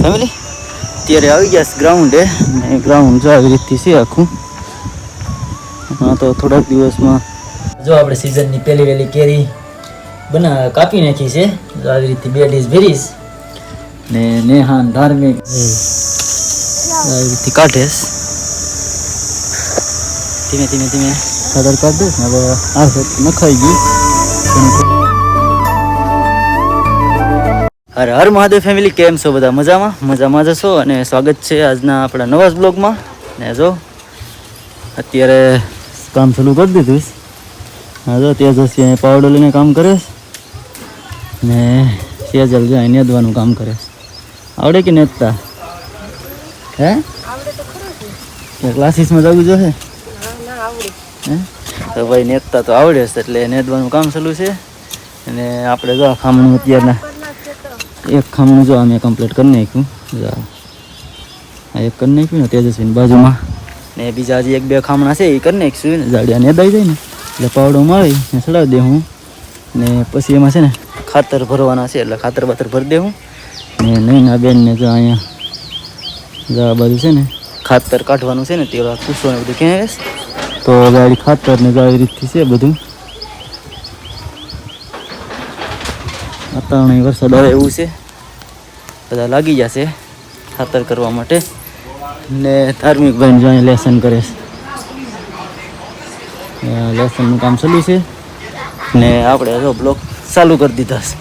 Family અત્યારે આવી ગયા છે ગ્રાઉન્ડે ને ગ્રાઉન્ડ જો આવી રીતથી છે આખું. હા તો થોડાક દિવસમાં જો આપણે સિઝનની પહેલી વહેલી કેરી કાપી નાખી છે. જો આવી રીતે 2 ડીશ ભરીશ ને નેહાન ધાર્મિક આવી રીતે કાઢેશ. ધીમે ધીમે ધીમે ખાતર કાઢ દઈશ ને હવે આ નખાઈ ગયું. હર મહાદેવ ફેમિલી, કેમ છો બધા? મજામાં જશો અને સ્વાગત છે આજના આપણા નવા બ્લોગમાં. ને જો અત્યારે કામ ચાલુ કરી દીધું. હા જો ત્યાં જશે પાવડો લઈને કામ કરે ને સેજલ જાય નેદવાનું કામ કરે. આવડે કે નેદતા? હે ક્લાસીસમાં જવું જોઈએ હે તો ભાઈ નેદતા તો આવડે છે એટલે નેદવાનું કામ ચાલુ છે. અને આપણે જો ખામણું અત્યારના એક ખામણું જો અમે કમ્પ્લીટ કરી નાખ્યું. આ એક કરી નાખ્યું ને તેજસ્વીની બાજુમાં ને બીજા હજી 1-2 ખામણા છે એ કરી નાખીશું ને જાડિયા નેદાઈ જાય ને એટલે પાવડો મારી ને ચડાવી દે હું. ને પછી એમાં છે ને ખાતર ભરવાના છે એટલે ખાતર ભરી દે હું. ને નૈના બેનને જો અહીંયા આ બાજુ છે ને ખાતર કાઢવાનું છે ને તે પૂછો ને બધું ક્યાં આવે તો ગાડી ખાતર ને આવી રીતથી છે બધું. વાતાવરણ વરસાદ આવે એવું છે, બધા લાગી જશે ખાતર કરવા માટે. ને ધાર્મિક ભાઈ જો અહીંયા લેસન કરે છે, લેસનનું કામ ચાલુ છે. ને આપણે જો બ્લોક ચાલુ કરી દીધા છે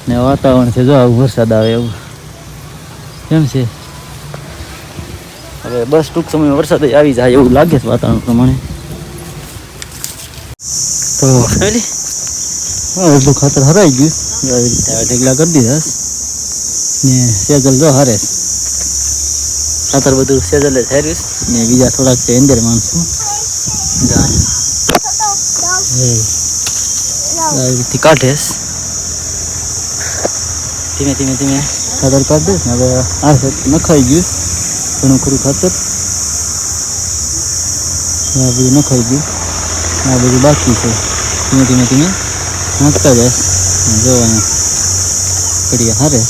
ને વાતાવરણ છે જો આવું વરસાદ આવે એવું કેમ છે. હવે બસ ટૂંક સમયમાં વરસાદ આવી જાય એવું લાગે છે વાતાવરણ પ્રમાણે. તો ફેમિલી બધું ખાતર હરાઈ ગયું આવી રીતે ઢેગલા કરી દીધા ને સેજલ જો હારે ખાતર બધું સેજલે હાર્યું ને બીજા થોડાક છે અંદર માણસો આવી રીતે કાઢે. ધીમે ધીમે ધીમે ખાતર કાઢ દઈશ ને હવે આ નખાઈ ગયું ઘણું ખરું ખાતર. આ બધું નખાઈ ગયું, આ બધું બાકી છે. ધીમે ધીમે ધીમે નાખતા જાય જો અહીંયા કડીએ હારે.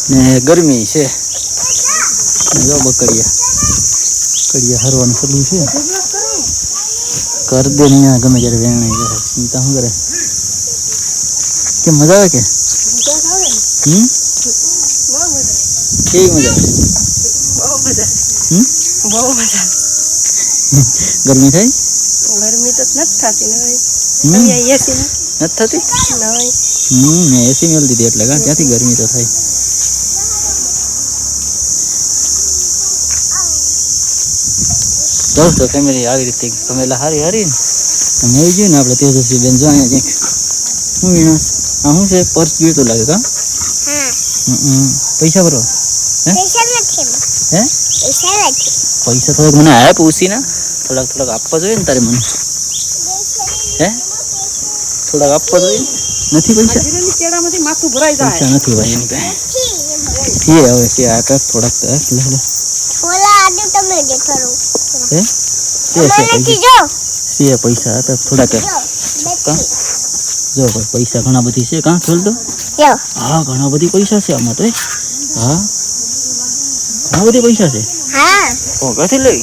ને ગરમી છે જો કડિયા હરવાનું ચાલુ છે. કર દે ને ગમે ત્યારે વેણાઈ જાય ચિંતા શું કરે કે મજા આવે કે કેવી મજા આવે? બહુ મજા. ગરમી થાય? ગરમી તો નથી થતી નથી થતી. મેં એસી મેળ દીધી એટલે ક્યાંથી ગરમી તો થાય. તો ફેમિલી આવી રીતે ગમેલા હારી ને મળી ગયું ને આપણે તેજસ્વી બેન જો અહીંયા શું વિનાશ આ શું છે? પર્સ જોઈતો લાગે કા? પૈસા ભરો હે પૈસા થોડાક મને આપ ઉસીના થોડાક આપવા જોઈએ ને તારે મને હે થોડાક આપવા જોઈએ નથી પૈસા નથી ભાઈ એની પાસે હવે તે આ થોડાક પૈસા હતા થોડાક જો ભાઈ પૈસા ઘણા બધી છે કાં ખોલ દો. હા ઘણા બધી પૈસા છે આમાં તો. હા ઘણા બધી પૈસા છે. ક્યાંથી લઈ?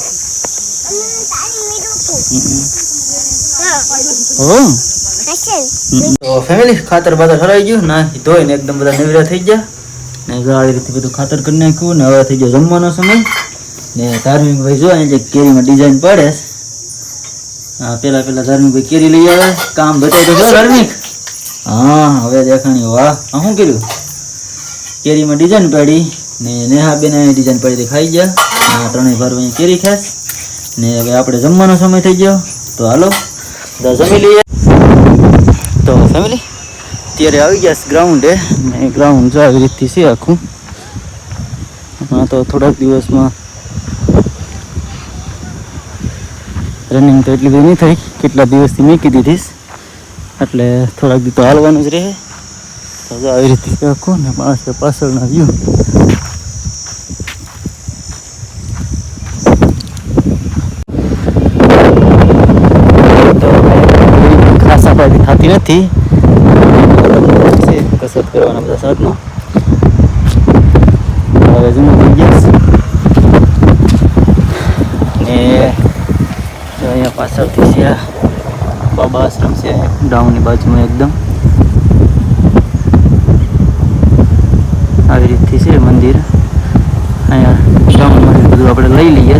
તો ફેમિલી ખાતર બાતર હરાઈ ગયું ના ધોઈને એકદમ બધા નવરા થઈ ગયા ને આવી રીતે બધું ખાતર કરી નાખ્યું ને હવે થઈ ગયો જમવાનો સમય. ને ધાર્મિક ભાઈ જો અહીંયા જે કેરીમાં ડિઝાઇન પાડે હા પેલા ધાર્મિક ભાઈ કેરી લઈ આવે કામ બતાવી તો ધાર્મિક. હા હવે દેખાણી વાહ આ શું કર્યું? કેરીમાં ડિઝાઇન પાડી ને નેહા બેન ડિઝાઇન પાડી ખાઈ ગયા. ત્રણેય ભાઈ કેરી ખાસ ને હવે આપણે જમવાનો સમય થઈ ગયો તો હાલો જમી લઈએ. તો ફેમિલી અત્યારે આવી ગયા છે ગ્રાઉન્ડે ને ગ્રાઉન્ડ જો આવી રીતથી છે આખું. હમણાં તો થોડાક દિવસમાં રનિંગ તો એટલી બધી નહીં થઈ, કેટલા દિવસથી મૂકી દીધીશ એટલે થોડાક દી તો હાલવાનું જ રહે. તો આવી રીતે આખું ને પાછળના વ્યૂ આપણાથી થતી નથી. કસરત કરવાના બધા સાધનો હવે જૂનું થઈ ગયા છે. ને જો અહીંયા પાછળથી છે આ બાબા આશ્રમ છે ડાઉનની બાજુમાં એકદમ આવી રીતથી છે મંદિર. અહીંયા ડાઉનમાં બધું આપણે લઈ લઈએ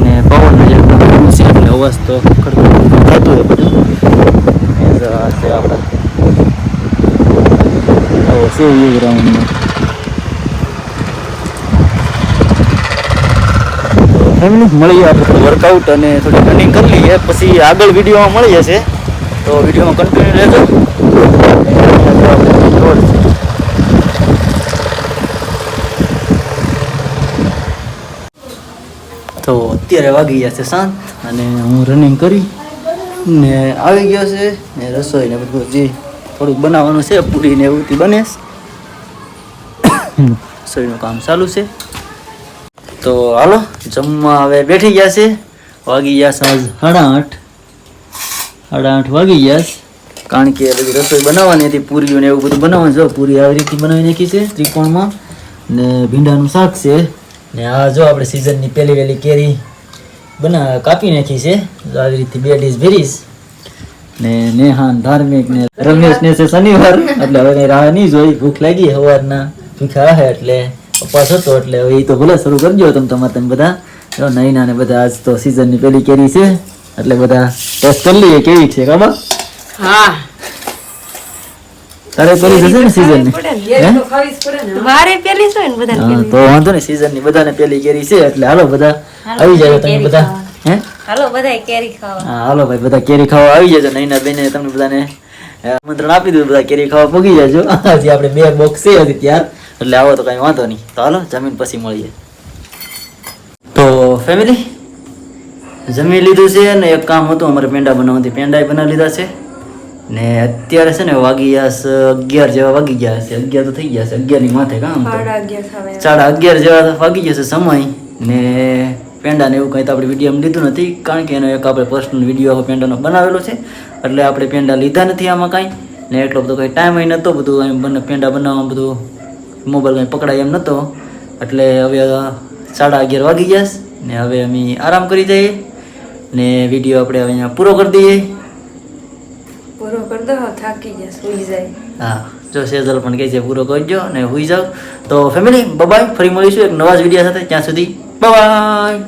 ને પવન છે એટલે અવાજ તો ખડખડ થતું હોય બધું. છે આપણા આવો છે એ ગ્રાઉન્ડમાં. ફેમિલી મળીએ આપણે થોડું વર્કઆઉટ અને થોડી રનિંગ કરી લઈએ પછી આગળ વિડીયોમાં મળી જશે. તો વિડીયોમાં કન્ટિન્યુ રહેજો. તો અત્યારે વાગી ગયા છે 7 અને હું રનિંગ કરી ને આવી ગયો છે ને રસોઈ ને બધું જે થોડુંક બનાવવાનું છે પૂરી ને એવું બને રસોઈનું કામ ચાલુ છે. તો હાલો જમવા હવે બેઠી ગયા છે. વાગી ગયા સાંજ 8:30 વાગી ગયા કારણ કે બધી રસોઈ બનાવવાની હતી. પૂરીઓ ને એવું બધું બનાવવાનું છે. પૂરી આવી રીતે બનાવી નાખી છે ત્રિકોણમાં ને ભીંડાનું શાક છે ને આ જો આપણે સિઝનની પહેલી વહેલી કેરી કાપી નાખી છે. આવી રીતે 2 ડીશ ભરીશ ને નેહાન ધાર્મિક ને રમેશ ને છે શનિવાર એટલે હવે કઈ રાહ નહીં જોઈ. ભૂખ લાગી સવારના ભૂખા હે એટલે ઉપવાસ હતો એટલે હવે એ તો ભલે શરૂ કરજો તમે બધા જો નૈના ને બધા. આજ તો સિઝનની પહેલી કેરી છે એટલે બધા ટેસ્ટ કરી લઈએ કેવી છે કાબા. હા તારે પેલી છે ને સીઝન ની વારે પેલી છે ને બધાને તો વાંધો નહીં સીઝન ની બધાને પેલી કેરી છે એટલે હાલો બધા આવી જાય તમે બધા. હે હાલો બધા કેરી ખાવા. હા હાલો ભાઈ બધા કેરી ખાવા આવી જજો. નૈના બેને તમને બધાને આમંત્રણ આપી દીધું. બધા કેરી ખાવા પગી જજો. હજી આપણે 2 બોક્સ છે હજી ત્યાર એટલે આવો તો કઈ વાંધો નહીં. તો હાલો જમીન પછી મળીએ. તો ફેમિલી જમી લીધું છે ને એક કામ હતું અમારે પેંડા બનાવવાથી પેંડા બનાવી લીધા છે ને અત્યારે છે ને વાગી ગયા 11 જેવા વાગી ગયા છે. 11 તો થઈ ગયા છે. 11 ની માથે કામ 11:30 જેવા વાગી ગયા છે સમય ને પેંડા ને એવું કંઈ તો આપણે વિડીયોમાં લીધું નથી કારણ કે એનો એક આપણે પર્સનલ વિડીયો પેંડાનો બનાવેલો છે એટલે આપણે પેંડા લીધા નથી આમાં કાંઈ ને એટલો બધો કંઈ ટાઈમ અહીં નહોતો બધું એમ પેંડા બનાવવામાં બધું મોબાઈલ કંઈ પકડાય એમ નહોતો એટલે હવે 11:30 વાગી ગયા ને હવે અમે આરામ કરી જઈએ ને વિડીયો આપણે હવે અહીંયા પૂરો કરી દઈએ. પૂરો કરી દો થાકી ગયા સુઈ જાય. હા જો સેજલ પણ કહે છે પૂરો કરજો ને હુઈ જાવ. તો ફેમિલી બાય ફરી મળીશું એક નવા જ વિડીયો સાથે. ત્યાં સુધી બાય.